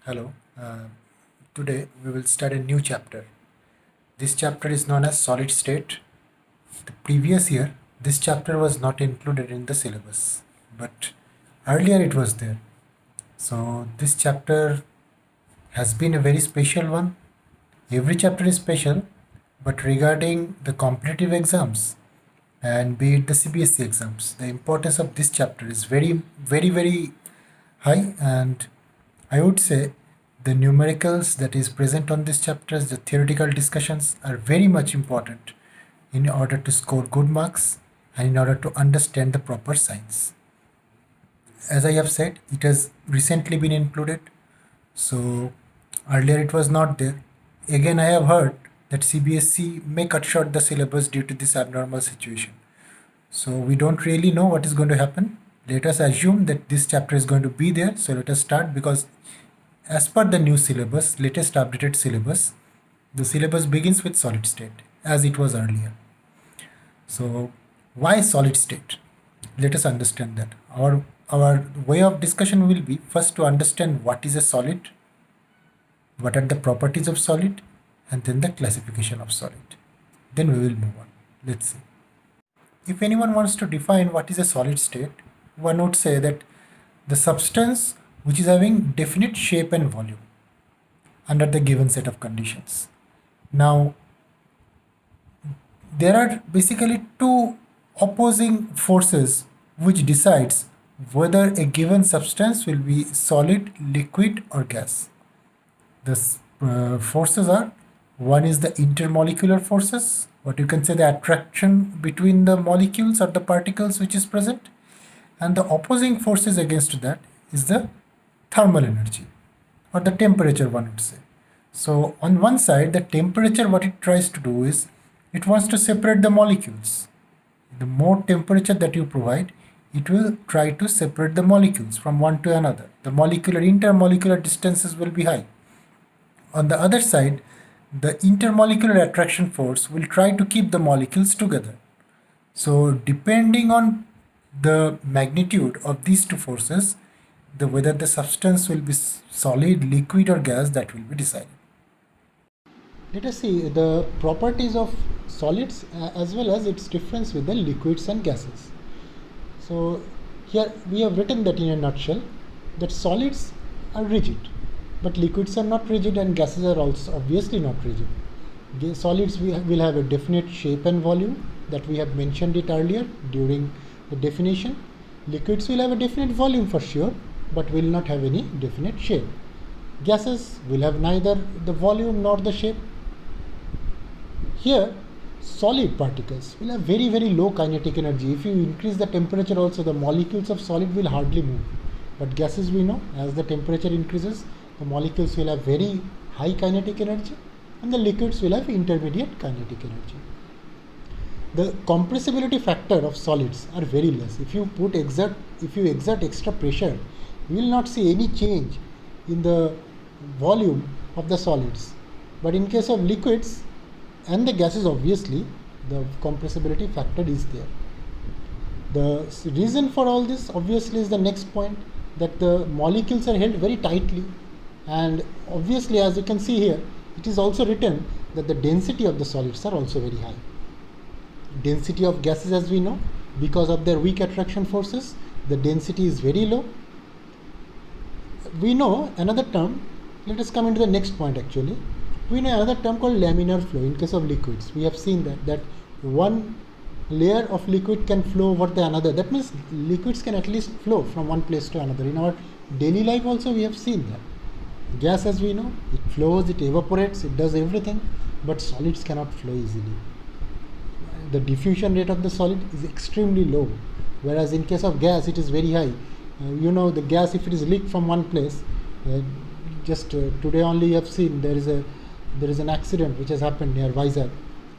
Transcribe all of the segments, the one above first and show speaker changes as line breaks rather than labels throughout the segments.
Hello. Today we will start a new chapter. This chapter is known as solid state. The previous year, this chapter was not included in the syllabus, but earlier it was there. So this chapter has been a very special one. Every chapter is special, but regarding the competitive exams and be it the CBSE exams, the importance of this chapter is very high, and I would say the numericals that is present on this chapters, the theoretical discussions are very much important in order to score good marks and in order to understand the proper science. As I have said, it has recently been included, so earlier it was not there. Again, I have heard that CBSE may cut short the syllabus due to this abnormal situation. So we don't really know what is going to happen. Let us assume that this chapter is going to be there. So let us start, because as per the new syllabus, latest updated syllabus, the syllabus begins with solid state as it was earlier. So why solid state? Let us understand that. Our way of discussion will be first to understand what is a solid, what are the properties of solid, and then the classification of solid. Then we will move on. Let's see. If anyone wants to define what is a solid state, one would say that the substance which is having definite shape and volume under the given set of conditions. Now, there are basically two opposing forces which decides whether a given substance will be solid, liquid or gas. The forces are, one is the intermolecular forces, what you can say the attraction between the molecules or the particles which is present, and the opposing forces against that is the thermal energy or the temperature, one would say. So on one side, the temperature, what it tries to do is it wants to separate the molecules. The more temperature that you provide, it will try to separate the molecules from one to another. The intermolecular distances will be high. On the other side, the intermolecular attraction force will try to keep the molecules together. So depending on the magnitude of these two forces, whether the substance will be solid, liquid or gas, that will be decided. Let us see the properties of solids as well as its difference with the liquids and gases. So here we have written that in a nutshell, that solids are rigid, but liquids are not rigid and gases are also obviously not rigid. Solids will have a definite shape and volume, that we have mentioned it earlier during the definition. Liquids will have a definite volume for sure, but will not have any definite shape. Gases will have neither the volume nor the shape. Here, solid particles will have very low kinetic energy. If you increase the temperature also, the molecules of solid will hardly move. But gases, we know, as the temperature increases, the molecules will have very high kinetic energy and the liquids will have intermediate kinetic energy. The compressibility factor of solids are very less. If you exert extra pressure, you will not see any change in the volume of the solids. But in case of liquids and the gases, obviously the compressibility factor is there. The reason for all this obviously is the next point, that the molecules are held very tightly, and obviously, as you can see here, it is also written that the density of the solids are also very high. Density of gases, as we know, because of their weak attraction forces, the density is very low. We know another term, let us come into the next point actually. We know another term called laminar flow in case of liquids. We have seen that one layer of liquid can flow over the another. That means liquids can at least flow from one place to another. In our daily life also we have seen that. Gas, as we know, it flows, it evaporates, it does everything, but solids cannot flow easily. The diffusion rate of the solid is extremely low, whereas in case of gas it is very high. The gas, if it is leaked from one place, today only you have seen there is an accident which has happened near Vizag.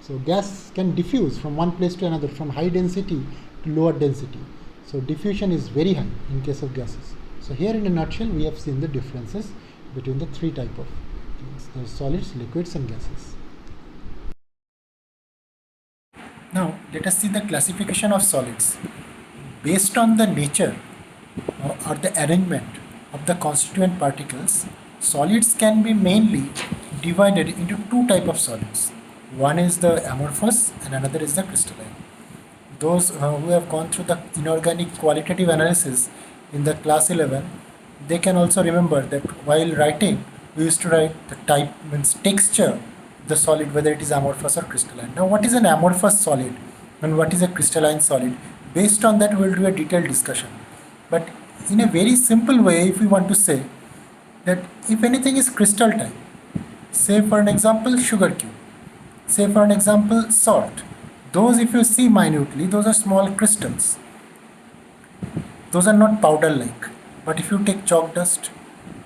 So gas can diffuse from one place to another, from high density to lower density. So diffusion is very high in case of gases. So here in a nutshell we have seen the differences between the three type of things: the solids, liquids and gases. Now let us see the classification of solids. Based on the nature or the arrangement of the constituent particles, solids can be mainly divided into two type of solids. One is the amorphous and another is the crystalline. Those who have gone through the inorganic qualitative analysis in the class 11, they can also remember that while writing, we used to write the type, means texture, the solid, whether it is amorphous or crystalline. Now, what is an amorphous solid and what is a crystalline solid? Based on that, we will do a detailed discussion. But in a very simple way, if we want to say that if anything is crystal type, say for an example, sugar cube, say for an example, salt, those if you see minutely, those are small crystals. Those are not powder like. But if you take chalk dust,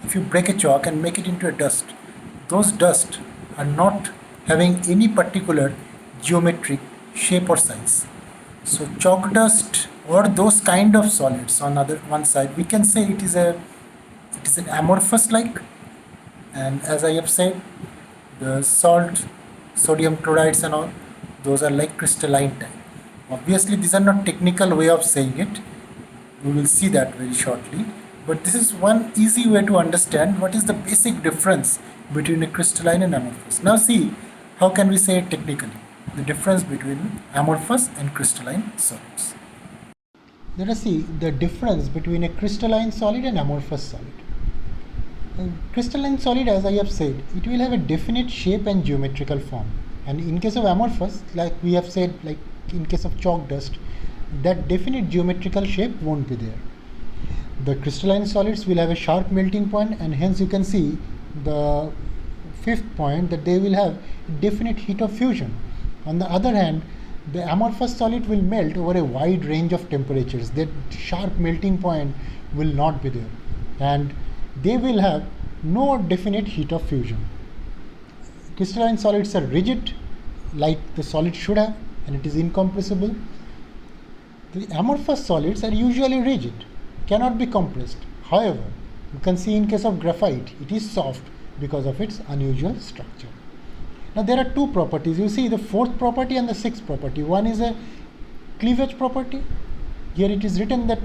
if you break a chalk and make it into a dust, those dust are not having any particular geometric shape or size. So chalk dust or those kind of solids on other one side, we can say it is an amorphous like, and as I have said, the salt, sodium chlorides and all, those are like crystalline type. Obviously these are not technical way of saying it, we will see that very shortly, but this is one easy way to understand what is the basic difference between a crystalline and amorphous. Now see, how can we say it technically, the difference between amorphous and crystalline solids. Let us see the difference between a crystalline solid and amorphous solid. A crystalline solid, as I have said, it will have a definite shape and geometrical form, and in case of amorphous, like we have said, like in case of chalk dust, that definite geometrical shape won't be there. The crystalline solids will have a sharp melting point, and hence you can see the fifth point, that they will have definite heat of fusion. On the other hand, the amorphous solid will melt over a wide range of temperatures. That sharp melting point will not be there, and they will have no definite heat of fusion. Crystalline solids are rigid, like the solid should have, and it is incompressible. The amorphous solids are usually rigid, cannot be compressed. However, you can see in case of graphite, it is soft because of its unusual structure. Now there are two properties. You see the fourth property and the sixth property. One is a cleavage property. Here it is written that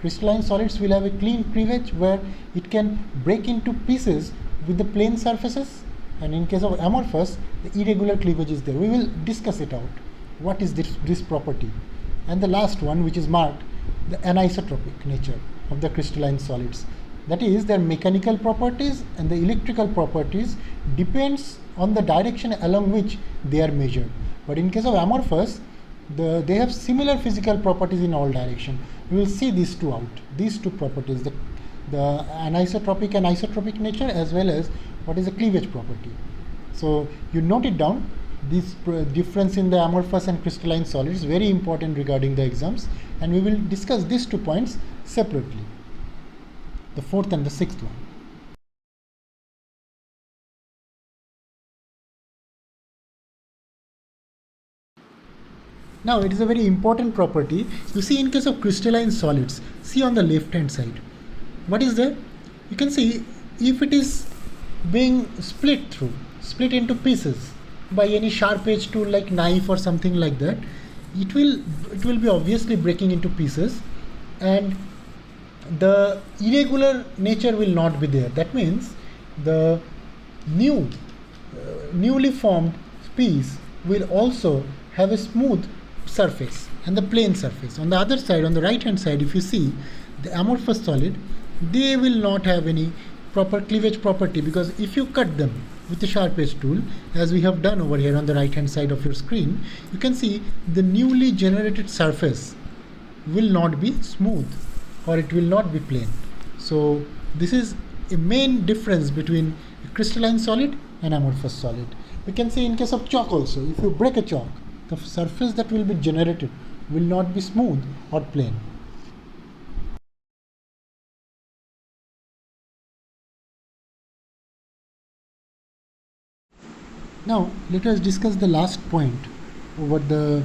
crystalline solids will have a clean cleavage where it can break into pieces with the plane surfaces, and in case of amorphous, the irregular cleavage is there. We will discuss it out. What is this property? And the last one, which is marked, the anisotropic nature of the crystalline solids. That is, their mechanical properties and the electrical properties depends on the direction along which they are measured. But in case of amorphous, they have similar physical properties in all direction. We will see these two out. These two properties, the anisotropic and isotropic nature, as well as what is the cleavage property. So you note it down. This difference in the amorphous and crystalline solids is very important regarding the exams, and we will discuss these 2 points separately, the fourth and the sixth one. Now it is a very important property. You see in case of crystalline solids, see on the left hand side, what is there? You can see if it is being split into pieces by any sharp edge tool like knife or something like that, it will be obviously breaking into pieces, and the irregular nature will not be there. That means the newly formed piece will also have a smooth surface and the plane surface. On the other side, on the right hand side, if you see the amorphous solid, they will not have any proper cleavage property, because if you cut them with the sharp edge tool, as we have done over here on the right hand side of your screen, you can see the newly generated surface will not be smooth, or it will not be plane. So this is a main difference between a crystalline solid and amorphous solid. We can see in case of chalk also, if you break a chalk, the surface that will be generated will not be smooth or plane. Now let us discuss the last point over the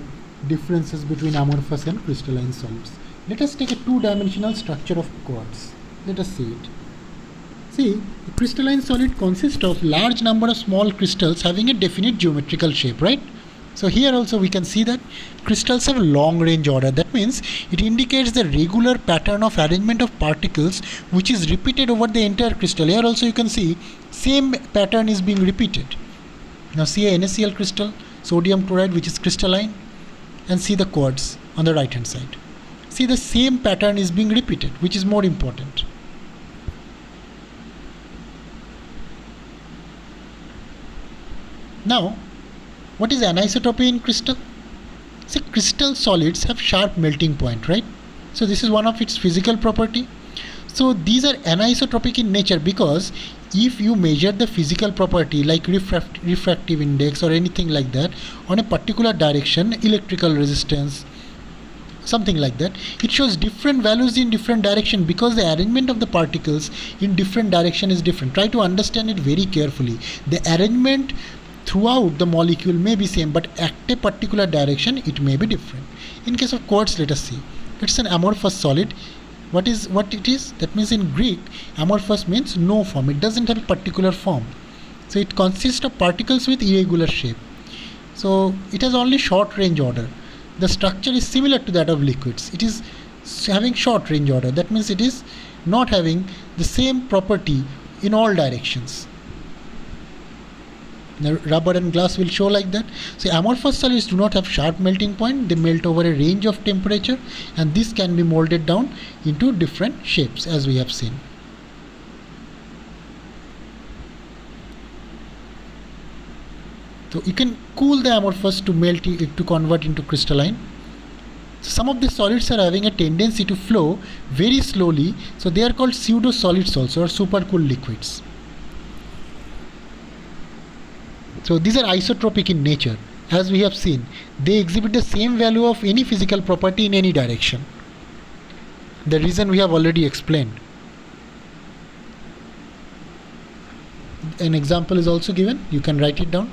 differences between amorphous and crystalline solids. Let us take a two-dimensional structure of quartz. Let us see it. See, a crystalline solid consists of large number of small crystals having a definite geometrical shape, right? So here also we can see that crystals have long range order. That means it indicates the regular pattern of arrangement of particles which is repeated over the entire crystal. Here also you can see same pattern is being repeated. Now see a NaCl crystal, sodium chloride, which is crystalline, and see the quartz on the right hand side. See, the same pattern is being repeated, which is more important. Now, what is anisotropy in crystal? See, crystal solids have sharp melting point, right? So this is one of its physical property. So these are anisotropic in nature because if you measure the physical property like refractive index or anything like that on a particular direction, electrical resistance, something like that, it shows different values in different direction because the arrangement of the particles in different direction is different. Try to understand it very carefully. The arrangement throughout the molecule may be same, but at a particular direction it may be different. In case of quartz, let us see. It's an amorphous solid. What it is? That means in Greek, amorphous means no form. It doesn't have a particular form. So it consists of particles with irregular shape. So it has only short range order. The structure is similar to that of liquids. It is having short range order. That means it is not having the same property in all directions. The rubber and glass will show like that. So amorphous solids do not have sharp melting point. They melt over a range of temperature, and this can be molded down into different shapes as we have seen. So you can cool the amorphous to melt it to convert into crystalline. So some of the solids are having a tendency to flow very slowly, so they are called pseudo solids also, or supercooled liquids. So these are isotropic in nature. As we have seen, they exhibit the same value of any physical property in any direction. The reason we have already explained. An example is also given. You can write it down.